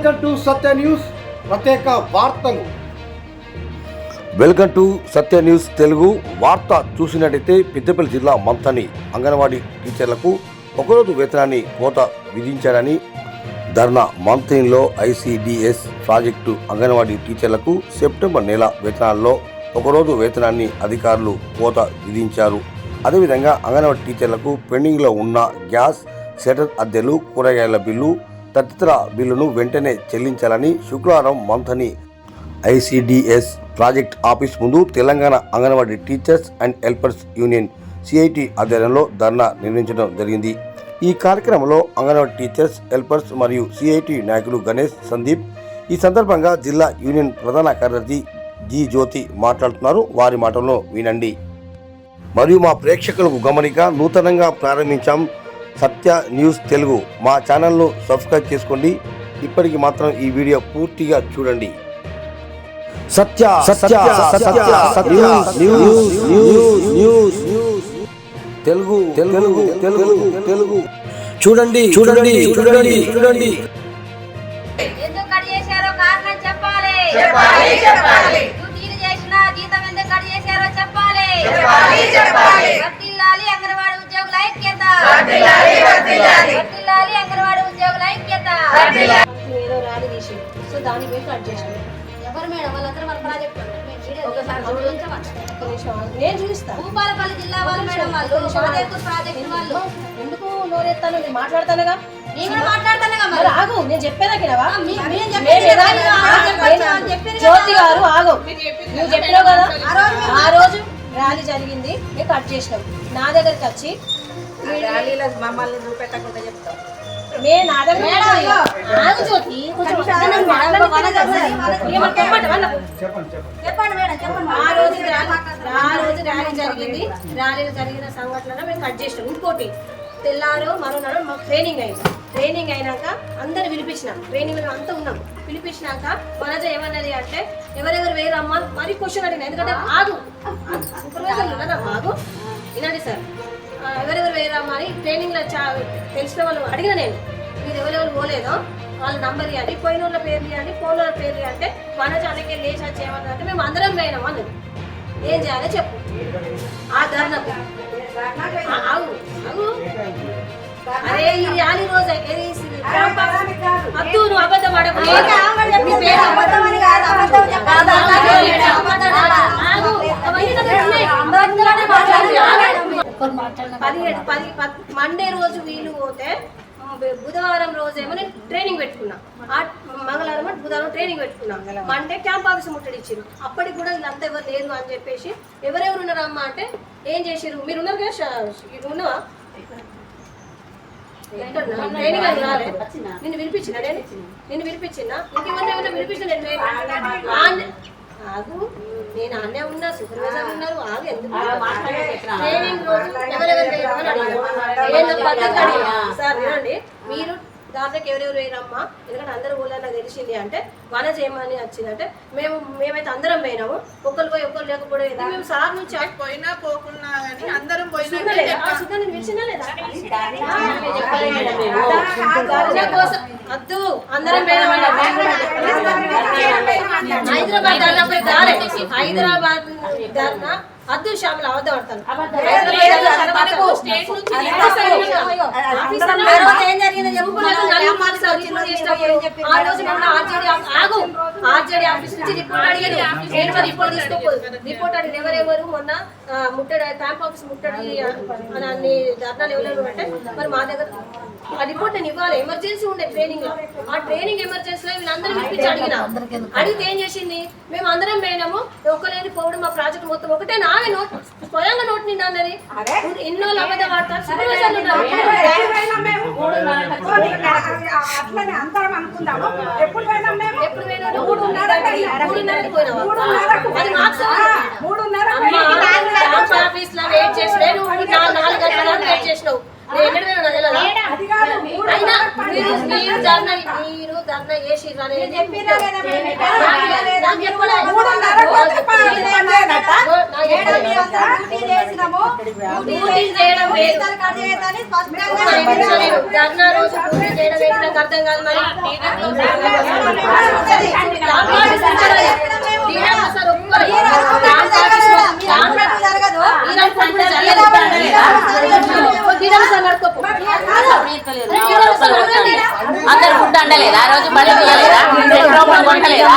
Welcome to Satya news ప్రత్యేక వార్తలు. Welcome to Satya news Telugu. వార్త చూసినట్టయితే పెద్దపల్లి జిల్లా మంథని అంగన్వాడీ టీచర్లకు ఒకరోజు వేతనాన్ని కోత విధించారని ధర్నా. మంథనిలో ICDS ప్రాజెక్టు అంగన్వాడీ టీచర్లకు సెప్టెంబర్ నెల వేతనాల్లో ఒకరోజు వేతనాన్ని అధికారులు కోత విధించారు. అదేవిధంగా అంగన్వాడీ టీచర్లకు పెండింగ్లో ఉన్న గ్యాస్, షటర్ అద్దెలు, కూరగాయల బిల్లు తదితర బిల్లును వెంటనే చెల్లించాలని శుక్రవారం మంథని ICDS ప్రాజెక్ట్ ఆఫీస్ ముందు Telangana anganwadi teachers and helpers union CIT ఆధ్వర్యంలో ధర్నా నిర్వహించడం జరిగింది. ఈ కార్యక్రమంలో అంగన్వాడీ టీచర్స్, హెల్పర్స్ మరియు CIT నాయకులు గణేష్, సందీప్. ఈ సందర్భంగా జిల్లా యూనియన్ ప్రధాన కార్యదర్శి జి జ్యోతి మాట్లాడుతున్నారు. వారి మాటల్లో వినండి. మరియు మా ప్రేక్షకులకు గమనిక, నూతనంగా ప్రారంభించాం సత్య న్యూస్ తెలుగు. మా ఛానల్ను సబ్స్క్రైబ్ చేసుకోండి. ఇప్పటికి మాత్రం ఈ వీడియో పూర్తిగా చూడండి. Satya Satya Satya Satya news news news Telugu Telugu Telugu Telugu చూడండి చూడండి చూడండి చూడండి. ఎందుకు కట్ చేశారో కారణం చెప్పాలి. డ్యూటీలు చేసినా జీతం ఎందుకు కట్ చేశారో చెప్పాలి. వర్ధిల్లాలి అంగన్వాడీ ఉద్యోగుల ఐక్యత. వర్ధిల్లాలి అంగన్వాడీ ఉద్యోగుల ఐక్యత. ఏదో ర్యాలీ తీసి సో దాని పేరు కట్ చేశారు. ఎవరు మేడం వాళ్ళందరూ మన ప్రాజెక్ట్ నేను చూపిస్తాను. భూపాలపల్లి జిల్లా వాళ్ళు మేడం వాళ్ళు ప్రాజెక్ట్ వాళ్ళు. ఎందుకు నోరెత్తాను? నేను మాట్లాడతానుగా. నేను కూడా మాట్లాడతానుగా. మరి ఆగు, నేను చెప్పేదాకినవా? జ్యోతి గారు ఆగు, నువ్వు చెప్పినావు కదా ఆ రోజు ర్యాలీ జరిగింది, మేము కట్ చేసినాం. నా దగ్గరికి వచ్చి మమ్మల్ని చూపెట్టకుండా చెప్తాం. ఆ రోజు ర్యాలీ జరిగింది. ర్యాలీలో జరిగిన సంఘటన మేము కట్ చేసినాం. ఇంకోటి తెల్లారు మరోనాడు మాకు ట్రైనింగ్ అయింది. ట్రైనింగ్ అయినాక అందరు పిలిపించినాం. ట్రైనింగ్ అంతా ఉన్నాం. పిలిపించినాక వనజ ఏమన్నది అంటే ఎవరెవరు వేరు అమ్మ మరి క్వశ్చన్ అడిగిన. ఎందుకంటే ఆగు, సూపర్వైజర్లు ఉన్నారా? ఆగు వినండి సార్. ఎవరెవరు వేరమ్మా అని ట్రైనింగ్లో తెలిసిన వాళ్ళు అడిగిన. నేను మీరు ఎవరెవరు పోలేదో వాళ్ళ నంబర్ ఇవ్వండి, పోయిన వాళ్ళ పేర్లు ఇవ్వండి, ఫోన్ వాళ్ళ పేర్లు అంటే వనజాలకే లేచా చేయమని అంటే మేము అందరం పోయినాం అన్నది. ఏం చేయాలో చెప్పు. ఆ ధర్నకు ఆగు ఆగు. అరే ఈ ర్యాలీ రోజు అద్దు, నువ్వు అబద్ధం ఆడకు. మండే రోజు వీలు పోతే బుధవారం రోజేమో నేను ట్రైనింగ్ పెట్టుకున్నా. మంగళవారం బుధవారం ట్రైనింగ్ పెట్టుకున్నా. మండే క్యాంప్ ఆఫీస్ ముట్టడి ఇచ్చారు. అప్పటికి కూడా వీళ్ళంతా ఎవరు లేదు అని చెప్పేసి ఎవరెవరు ఉన్నారమ్మా అంటే ఏం చేసారు? మీరు ఉన్నారు కదా, ఇది ఉన్నావా? ట్రైనింగ్ అని రాలే. నిన్ను వినిపించిన నిన్ను వినిపించినా ఇంకేమన్నా వినిపించిన ఆగు. నేను అన్నే ఉన్నా, సూపర్వైజర్ ఉన్నారు. ఆగు, ఎందుకు ట్రైనింగ్ రోజు ఎవరెవరు సార్ వినండి. మీరు దాంట్లోకి ఎవరెవరు వేయరమ్మా, ఎందుకంటే అందరూ ఊళ్ళో నాకు తెలిసింది అంటే వనజ ఏమని వచ్చిందంటే మేమైతే అందరం పోయినాము. ఒక్కరు పోయి ఒక్కరు లేకపోవడం మేము సార్ నుంచి పోయినా పోకున్నా కానీ అందరం పోయినా కోసం వద్దు అందరం హైదరాబాద్ ధర్నా అద్దు శ్యామల అబద్ధం ఆడతాను. ఏం జరిగింది ఆ రోజు ఆర్జేడీ ఆఫీస్ నుంచి రిపోర్ట్ అడిగాడు. రిపోర్ట్ తీసుకోపోదు. రిపోర్ట్ అడిగి ఎవరెవరు మొన్న ముట్టడి క్యాంప్ ఆఫీస్ ముట్టడి అని అన్ని ధర్నాలు ఎవరెవరు అంటే మరి మా దగ్గర ఆ రిపోర్ట్ నేను ఇవ్వాలి. ఎమర్జెన్సీ ఉండే ట్రైనింగ్ లో. ఆ ట్రైనింగ్ ఎమర్జెన్సీలో వీళ్ళందరూ పిలిపించి అడిగితే ఏం చేసింది? మేము అందరం పోయినాము. ఒక్కలేని పోవడం మా ప్రాజెక్ట్ మొత్తం ఒకటే నావే నోట్ స్వయంగా నోట్ నిండా అన్నది. ఎన్నో అబద్ధం ఆడతారు. సూపర్వైజర్లు ఉన్నారు. ఆఫీస్ లో వెయిట్ చేసి 4 గంటల వెయిట్ చేసినావు. అయినా మీరు ధర్నా చేసి ధర్నా రోజు పూర్తి చేయడం నాకు అర్థం కాదు మరి అందరు ఫుడ్ అండలేదు ఆ రోజు బలి తీయలేదా వంటలేదా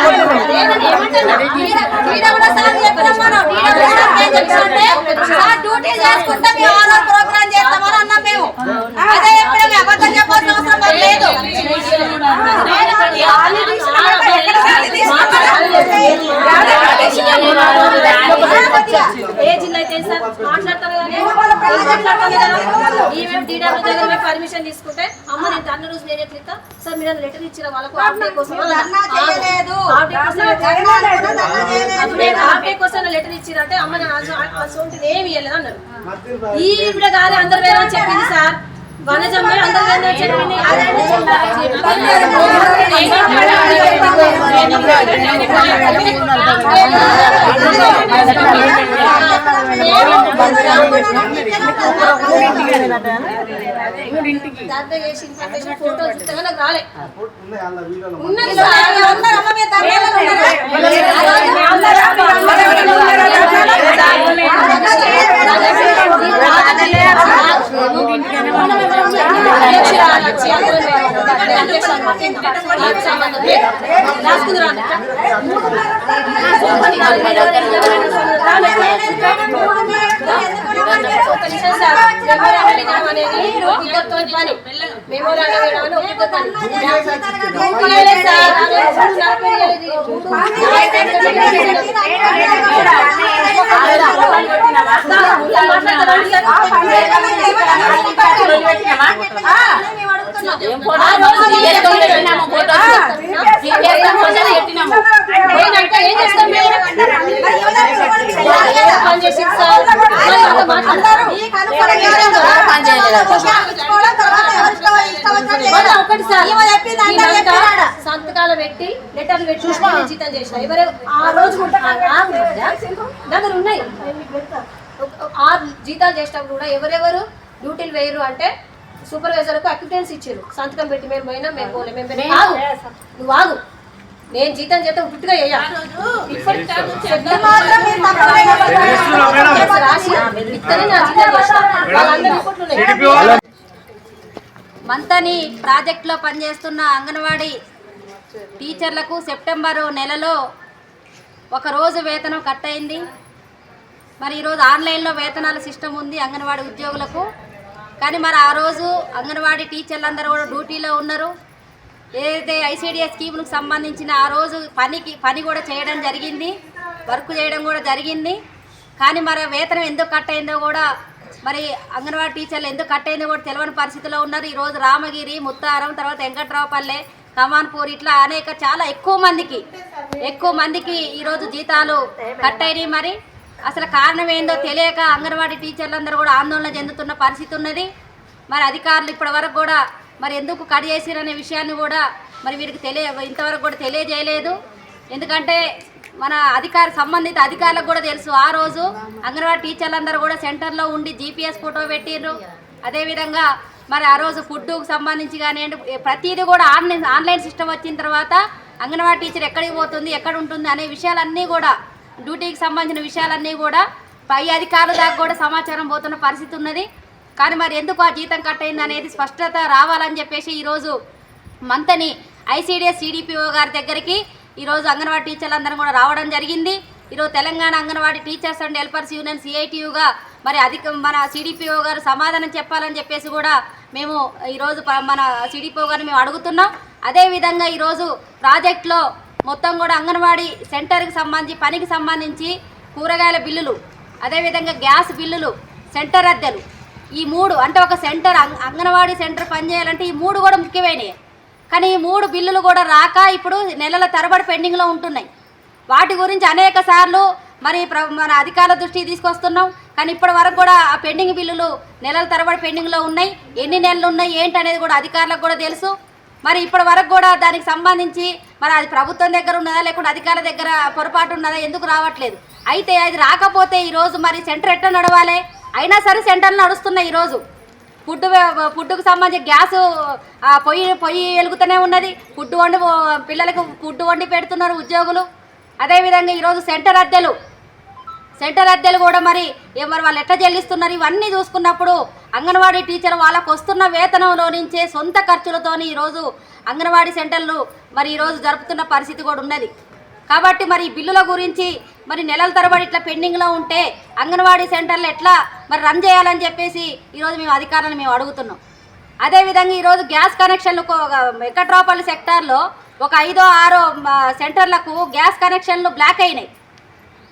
డ్యూటీ చేసుకుంటే మేము ఆ రోజు ప్రోగ్రామ్ చేస్తామని అన్నాం మేము అదే ఎప్పుడైనా అబద్ధం చెప్పాల్సిన అవసరం లేదు ఏ జిల్లా అయితే సార్ మాట్లాడతాను పర్మిషన్ తీసుకుంటే అమ్మ నేను ధర్నా రోజు నేను ఎట్లా సార్ మీరు లెటర్ ఇచ్చిన వాళ్ళకు హాఫ్ డే కోసం లెటర్ ఇచ్చిరంటే అమ్మ నేను ఏమి ఇవ్వలేదు అన్నారు ఈ ఇప్పుడు కాదు అందరు వేరే చెప్పింది సార్ వనజమ్మ అందరు వేరే చెప్పింది ఫోటో చూస్తే నాకు రాలే ఉన్నది సంతకాలు పెట్టి లెటర్లు పెట్టి జీతం చేసిన ఎవరు ఆ రోజు దగ్గర ఉన్నాయి ఆ జీతాలు చేసినప్పుడు కూడా ఎవరెవరు డ్యూటీలు వేయరు అంటే సూపర్వైజర్కు అక్విటెన్స్ ఇచ్చారు సంతకం పెట్టి మేము పోయినా మేము పోలే మేము నువ్వు ఆగు నేను జీతం చేత గుట్టుగా రాసి ఇతనే నా జీతం చేసిన వాళ్ళందరూ రిపోర్ట్లు మంతని ప్రాజెక్టులో పనిచేస్తున్న అంగన్వాడీ టీచర్లకు సెప్టెంబరు నెలలో ఒక రోజు వేతనం కట్ అయింది. మరి ఈరోజు ఆన్లైన్లో వేతనాల సిస్టమ్ ఉంది అంగన్వాడీ ఉద్యోగులకు. కానీ మరి ఆ రోజు అంగన్వాడీ టీచర్లందరూ కూడా డ్యూటీలో ఉన్నారు. ఏదైతే ఐసీడీఎస్ స్కీమ్కి సంబంధించిన ఆ రోజు పని కూడా చేయడం జరిగింది, వర్క్ చేయడం కూడా జరిగింది. కానీ మరి వేతనం ఎందుకు కట్ అయిందో కూడా మరి అంగన్వాడీ టీచర్లు ఎందుకు కట్ అయిందో కూడా తెలియని పరిస్థితిలో ఉన్నారు. ఈరోజు రామగిరి, ముత్తారం, తర్వాత వెంకట్రావుపల్లె, కమాన్పూర్ ఇట్లా అనేక చాలా ఎక్కువ మందికి ఈరోజు జీతాలు కట్ అయినాయి. మరి అసలు కారణం ఏందో తెలియక అంగన్వాడీ టీచర్లందరూ కూడా ఆందోళన చెందుతున్న పరిస్థితి ఉన్నది. మరి అధికారులు ఇప్పటి వరకు కూడా మరి ఎందుకు కట్ చేసిరనే విషయాన్ని కూడా మరి వీరికి ఇంతవరకు కూడా తెలియజేయలేదు. ఎందుకంటే మన సంబంధిత అధికారులకు కూడా తెలుసు. ఆ రోజు అంగన్వాడీ టీచర్లందరూ కూడా సెంటర్లో ఉండి జీపీఎస్ ఫోటో పెట్టిర్రు. అదేవిధంగా మరి ఆ రోజు ఫుడ్కు సంబంధించి కానివ్వండి ప్రతిదీ కూడా ఆన్లైన్ సిస్టమ్ వచ్చిన తర్వాత అంగన్వాడీ టీచర్ ఎక్కడికి పోతుంది, ఎక్కడ ఉంటుంది అనే విషయాలన్నీ కూడా డ్యూటీకి సంబంధించిన విషయాలన్నీ కూడా పై అధికారుల దాకా కూడా సమాచారం పోతున్న పరిస్థితి ఉన్నది. కానీ మరి ఎందుకు ఆ జీతం కట్ అయింది అనేది స్పష్టత రావాలని చెప్పేసి ఈరోజు మంతని ఐసీడీఎస్ సిడిపిఓ గారి దగ్గరికి ఈరోజు అంగన్వాడీ టీచర్లందరూ కూడా రావడం జరిగింది. ఈరోజు Telangana anganwadi teachers and helpers union సిఐటియుగా మరి మన సిడిపిఓ గారు సమాధానం చెప్పాలని చెప్పేసి కూడా మేము ఈరోజు మన సిడిపిఓ గారిని మేము అడుగుతున్నాం. అదేవిధంగా ఈరోజు ప్రాజెక్టులో మొత్తం కూడా అంగన్వాడీ సెంటర్కి సంబంధించి పనికి సంబంధించి కూరగాయల బిల్లులు, అదేవిధంగా గ్యాస్ బిల్లులు, సెంటర్ అద్దెలు, ఈ మూడు అంటే ఒక సెంటర్ అంగన్వాడీ సెంటర్ పనిచేయాలంటే ఈ మూడు కూడా ముఖ్యమైనవి. కానీ ఈ మూడు బిల్లులు కూడా రాక ఇప్పుడు నెలల తరబడి పెండింగ్లో ఉంటున్నాయి. వాటి గురించి అనేక సార్లు మరి మన అధికారుల దృష్టికి తీసుకొస్తున్నాం. కానీ ఇప్పటి వరకు కూడా ఆ పెండింగ్ బిల్లులు నెలల తరబడి పెండింగ్లో ఉన్నాయి. ఎన్ని నెలలు ఉన్నాయి ఏంటి అనేది కూడా అధికారులకు కూడా తెలుసు. మరి ఇప్పటి వరకు కూడా దానికి సంబంధించి మరి అది ప్రభుత్వం దగ్గర ఉన్నదా లేకుంటే అధికారుల దగ్గర పొరపాటు ఉన్నదా ఎందుకు రావట్లేదు? అయితే అది రాకపోతే ఈరోజు మరి సెంటర్ ఎట్లా నడవాలి? అయినా సరే సెంటర్లు నడుస్తున్నాయి. ఈరోజు ఫుడ్కు సంబంధించి గ్యాసు పొయ్యి వెలుగుతూనే ఉన్నది. పిల్లలకు ఫుడ్ వండి పెడుతున్నారు ఉద్యోగులు. అదేవిధంగా ఈరోజు సెంటర్ అద్దెలు కూడా మరి వాళ్ళు ఎట్లా చెల్లిస్తున్నారు? ఇవన్నీ చూసుకున్నప్పుడు అంగన్వాడీ టీచర్ వాళ్ళకు వస్తున్న వేతనంలో నుంచే సొంత ఖర్చులతోని ఈరోజు అంగన్వాడీ సెంటర్లు మరి ఈరోజు జరుపుతున్న పరిస్థితి కూడా ఉన్నది. కాబట్టి మరి బిల్లుల గురించి మరి నెలల తరబడి ఇట్లా పెండింగ్లో ఉంటే అంగన్వాడీ సెంటర్లు ఎట్లా మరి రన్ చేయాలని చెప్పేసి ఈరోజు మేము అధికారులను మేము అడుగుతున్నాం. అదేవిధంగా ఈరోజు గ్యాస్ కనెక్షన్లు వెంకట్రావుపల్లి సెక్టార్లో ఒక 5-6 సెంటర్లకు గ్యాస్ కనెక్షన్లు బ్లాక్ అయినాయి.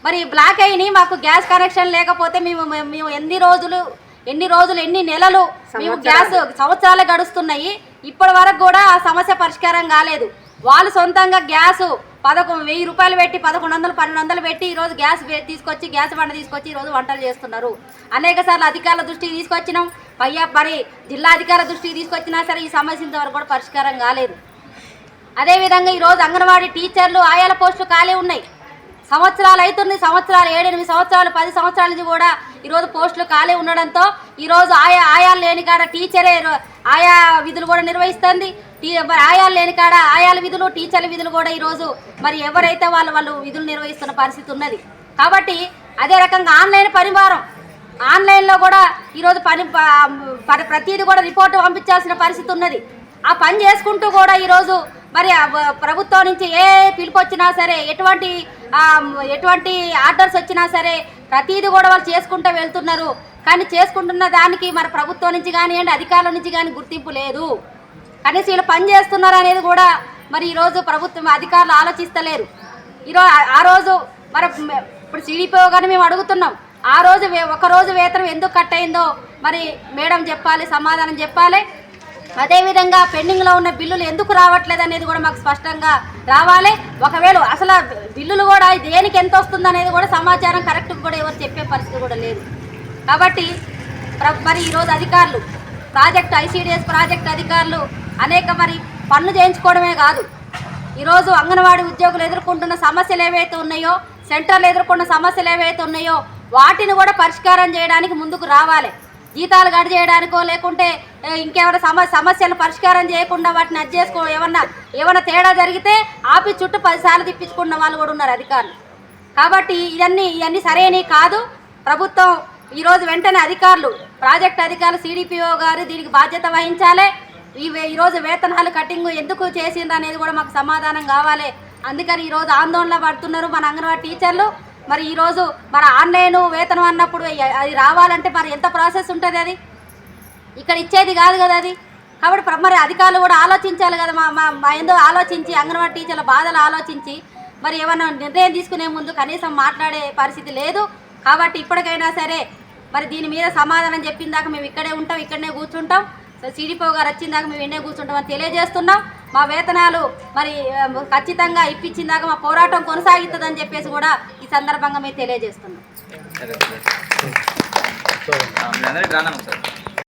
మరి బ్లాక్ అయినాయి. మాకు గ్యాస్ కనెక్షన్ లేకపోతే మేము ఎన్ని నెలలు మేము గ్యాస్ సంవత్సరాలు గడుస్తున్నాయి. ఇప్పటి వరకు కూడా ఆ సమస్య పరిష్కారం కాలేదు. వాళ్ళు సొంతంగా గ్యాసు 1000 రూపాయలు పెట్టి 1100-1200 పెట్టి ఈరోజు గ్యాస్ బండ తీసుకొచ్చి ఈరోజు వంటలు చేస్తున్నారు. అనేక సార్లు అధికారుల దృష్టికి తీసుకొచ్చినాం. మరి జిల్లా అధికారుల దృష్టికి తీసుకొచ్చినా సరే ఈ సమస్య ఇంతవరకు కూడా పరిష్కారం కాలేదు. అదేవిధంగా ఈరోజు అంగన్వాడీ టీచర్లు ఆయాల పోస్టులు ఖాళీ ఉన్నాయి. సంవత్సరాలు అవుతుంది. 7-8 సంవత్సరాలు 10 సంవత్సరాల నుంచి కూడా ఈరోజు పోస్టులు ఖాళీ ఉండడంతో ఈరోజు ఆయాలు లేని కాడ టీచరే ఆయా విధులు కూడా నిర్వహిస్తుంది. మరి ఆయాలు లేని కాడ ఆయాల విధులు టీచర్ల విధులు కూడా ఈరోజు మరి ఎవరైతే వాళ్ళు విధులు నిర్వహిస్తున్న పరిస్థితి ఉన్నది. కాబట్టి అదే రకంగా ఆన్లైన్లో కూడా ఈరోజు ప్రతిదీ కూడా రిపోర్టు పంపించాల్సిన పరిస్థితి ఉన్నది. ఆ పని చేసుకుంటూ కూడా ఈరోజు మరి ప్రభుత్వం నుంచి ఏ పిలుపు వచ్చినా సరే ఎటువంటి ఆర్డర్స్ వచ్చినా సరే ప్రతిదీ కూడా వాళ్ళు చేసుకుంటూ వెళ్తున్నారు. కానీ చేసుకుంటున్న దానికి మరి ప్రభుత్వం నుంచి కానివ్వండి అధికారుల నుంచి కానీ గుర్తింపు లేదు. కనీసం వీళ్ళు పని చేస్తున్నారు అనేది కూడా మరి ఈరోజు ప్రభుత్వం అధికారులు ఆలోచిస్తలేరు. ఆ రోజు మరి ఇప్పుడు సిడిపిఓ కానీ మేము అడుగుతున్నాం. ఆ రోజు ఒక రోజు వేతనం ఎందుకు కట్ అయిందో మరి మేడం చెప్పాలి, సమాధానం చెప్పాలి. అదేవిధంగా పెండింగ్లో ఉన్న బిల్లులు ఎందుకు రావట్లేదు అనేది కూడా మాకు స్పష్టంగా రావాలి. ఒకవేళ అసలు బిల్లులు కూడా దేనికి ఎంత వస్తుంది అనేది కూడా సమాచారం కరెక్ట్గా కూడా ఎవరు చెప్పే పరిస్థితి కూడా లేదు. కాబట్టి మరి ఈరోజు అధికారులు ఐసిడిఎస్ ప్రాజెక్ట్ అధికారులు అనేక మరి పనులు చేయించుకోవడమే కాదు, ఈరోజు అంగన్వాడీ ఉద్యోగులు ఎదుర్కొంటున్న సమస్యలు ఏవైతే ఉన్నాయో, సెంటర్లు ఎదుర్కొన్న సమస్యలు ఏవైతే ఉన్నాయో వాటిని కూడా పరిష్కారం చేయడానికి ముందుకు రావాలి. జీతాలు గడి చేయడానికో లేకుంటే ఇంకేమైనా సమస్యలు పరిష్కారం చేయకుండా వాటిని చేసుకో ఏమన్నా తేడా జరిగితే ఆఫీస్ చుట్టూ 10 సార్లు తిప్పించుకున్న వాళ్ళు కూడా ఉన్నారు అధికారులు. కాబట్టి ఇవన్నీ సరైనవి కాదు. ప్రభుత్వం ఈరోజు వెంటనే ప్రాజెక్ట్ అధికారులు సిడిపిఓ గారు దీనికి బాధ్యత వహించాలి. ఈరోజు వేతనాలు కటింగ్ ఎందుకు చేసిండ్రు అనేది కూడా మాకు సమాధానం కావాలి. అందుకని ఈరోజు ఆందోళన పడుతున్నారు మన అంగన్వాడీ టీచర్లు. మరి ఈరోజు మన ఆన్లైన్ వేతనం అన్నప్పుడు అది రావాలంటే మరి ఎంత ప్రాసెస్ ఉంటుంది? అది ఇక్కడ ఇచ్చేది కాదు కదా అది. కాబట్టి మరి అధికారులు కూడా ఆలోచించాలి కదా. మా ఏందో ఆలోచించి అంగన్వాడీ టీచర్ల బాధలు ఆలోచించి మరి ఏమైనా నిర్ణయం తీసుకునే ముందు కనీసం మాట్లాడే పరిస్థితి లేదు. కాబట్టి ఇప్పటికైనా సరే మరి దీని మీద సమాధానం చెప్పిన దాకా మేము ఇక్కడనే కూర్చుంటాం. సిడిపిఓ గారు వచ్చిన దాకా మేము ఎన్నే కూర్చుంటామని తెలియజేస్తున్నాం. మా వేతనాలు మరి ఖచ్చితంగా ఇప్పించిన దాకా మా పోరాటం కొనసాగుతుందని చెప్పేసి కూడా ఈ సందర్భంగా మేము తెలియజేస్తున్నాం.